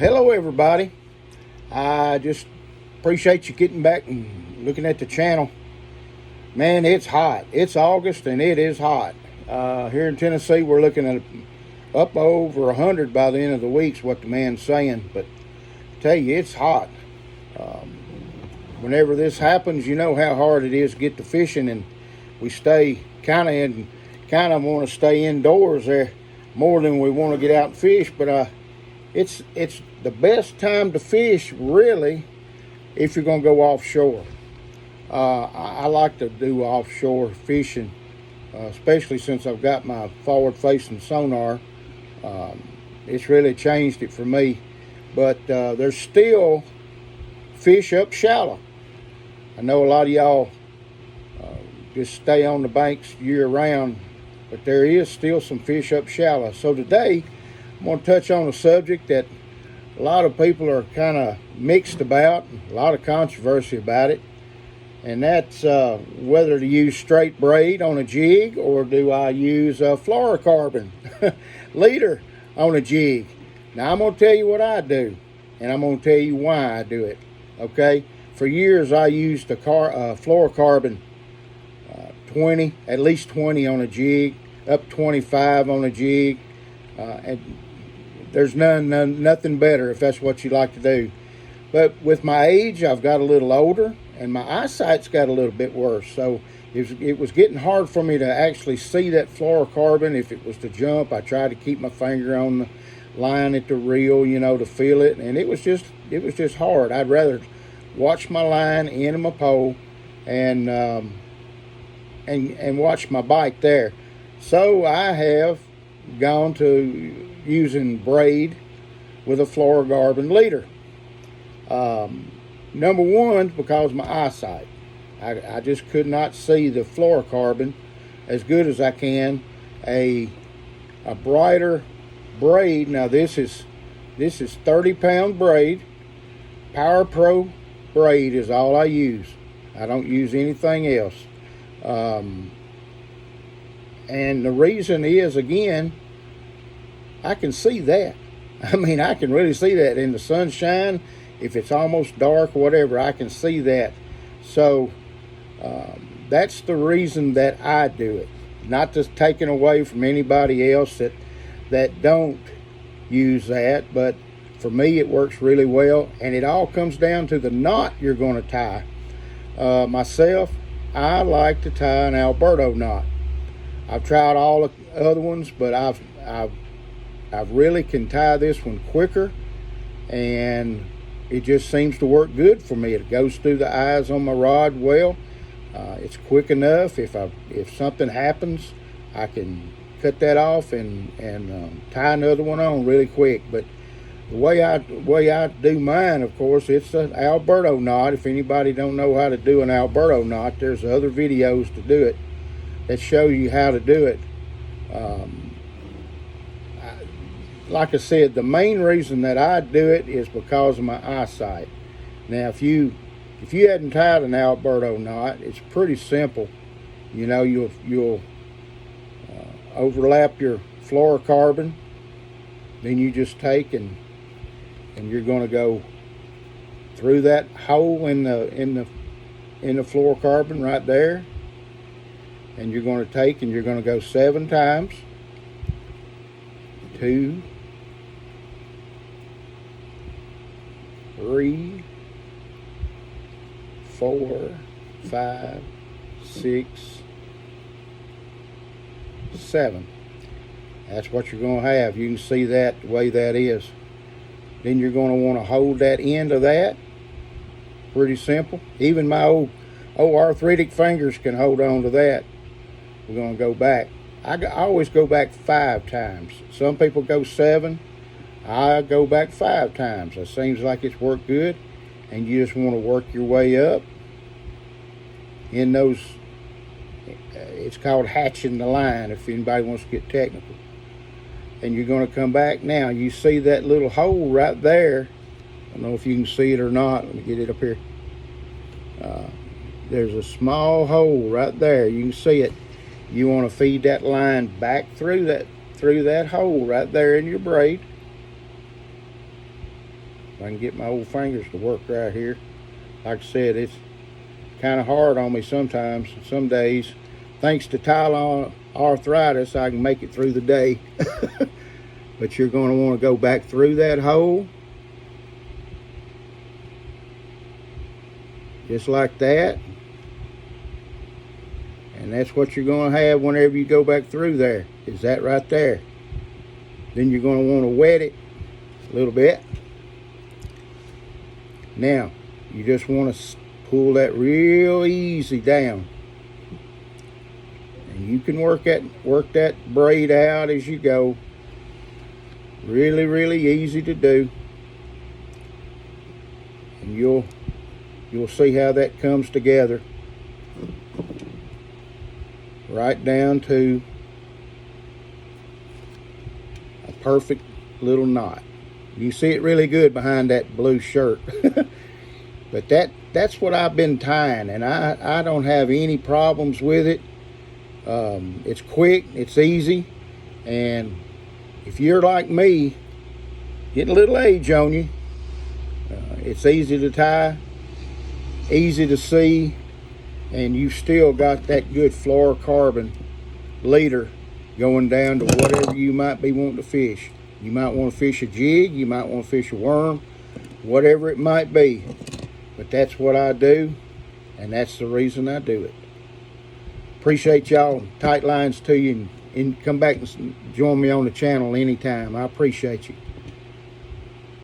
Hello everybody. I just appreciate you getting back and looking at the channel. Man, it's hot. It's August and it is hot. Here in Tennessee, we're looking at up over 100 by the end of the week's what the man's saying. But I tell you, it's hot. Whenever this happens, you know how hard it is to get to fishing, and we stay kind of want to stay indoors there more than we want to get out and fish. But it's the best time to fish, really, if you're going to go offshore. I like to do offshore fishing, especially since I've got my forward-facing sonar. It's really changed it for me. But there's still fish up shallow. I know a lot of y'all just stay on the banks year-round, but there is still some fish up shallow. So today, I'm going to touch on a subject that a lot of people are kind of mixed about, a lot of controversy about it, and that's whether to use straight braid on a jig or do I use a fluorocarbon leader on a jig. Now, I'm going to tell you what I do, and I'm going to tell you why I do it, okay? For years, I used a fluorocarbon 20, at least 20 on a jig, up 25 on a jig, and there's nothing better if that's what you like to do. But with my age, I've got a little older, and my eyesight's got a little bit worse. So it was getting hard for me to actually see that fluorocarbon. If it was to jump, I tried to keep my finger on the line at the reel, to feel it, and it was just hard. I'd rather watch my line into my pole and watch my bite there. So I have gone to using braid with a fluorocarbon leader. Number one, because of my eyesight. I just could not see the fluorocarbon as good as I can. A brighter braid. Now this is 30-pound braid. Power Pro braid is all I use. I don't use anything else. And the reason is, again, I can see that. I mean, I can really see that in the sunshine. If it's almost dark or whatever, I can see that. So that's the reason that I do it. Not just taking away from anybody else that don't use that, but for me it works really well, and it all comes down to the knot you're going to tie. Myself, I like to tie an Alberto knot. I've tried all the other ones, but I've really can tie this one quicker, and it just seems to work good for me. It goes through the eyes on my rod well. It's quick enough. If something happens, I can cut that off and tie another one on really quick. But the way I do mine, of course, it's an Alberto knot. If anybody don't know how to do an Alberto knot, there's other videos to do it that show you how to do it. Like I said, the main reason that I do it is because of my eyesight. Now, if you hadn't tied an Alberto knot, it's pretty simple. You'll overlap your fluorocarbon, then you just take and you're going to go through that hole in the fluorocarbon right there, and you're going to take and you're going to go 7 times. 2, 3, 4, 5, 6, 7. That's what you're going to have. You can see that the way that is. Then you're going to want to hold that end of that. Pretty simple. Even my old arthritic fingers can hold on to that. We're going to go back. I always go back 5 times. Some people go 7. I go back 5 times. It seems like it's worked good. And you just want to work your way up in those. It's called hatching the line, if anybody wants to get technical. And you're going to come back. Now, you see that little hole right there. I don't know if you can see it or not. Let me get it up here. There's a small hole right there. You can see it. You want to feed that line back through that hole right there in your braid. If I can get my old fingers to work right here. Like I said, it's kind of hard on me sometimes, some days. Thanks to Tylenol arthritis, I can make it through the day. But you're going to want to go back through that hole. Just like that. And that's what you're going to have whenever you go back through there, is that right there. Then you're going to want to wet it a little bit. Now, you just want to pull that real easy down. And you can work that braid out as you go. Really, really easy to do. And you'll see how that comes together. Right down to a perfect little knot. You see it really good behind that blue shirt. But that's what I've been tying, and I don't have any problems with it. It's quick, it's easy, and if you're like me, getting a little age on you, it's easy to tie, easy to see, and you've still got that good fluorocarbon leader going down to whatever you might be wanting to fish. You might want to fish a jig, you might want to fish a worm, whatever it might be. But that's what I do, and that's the reason I do it. Appreciate y'all. Tight lines to you, and come back and join me on the channel anytime. I appreciate you.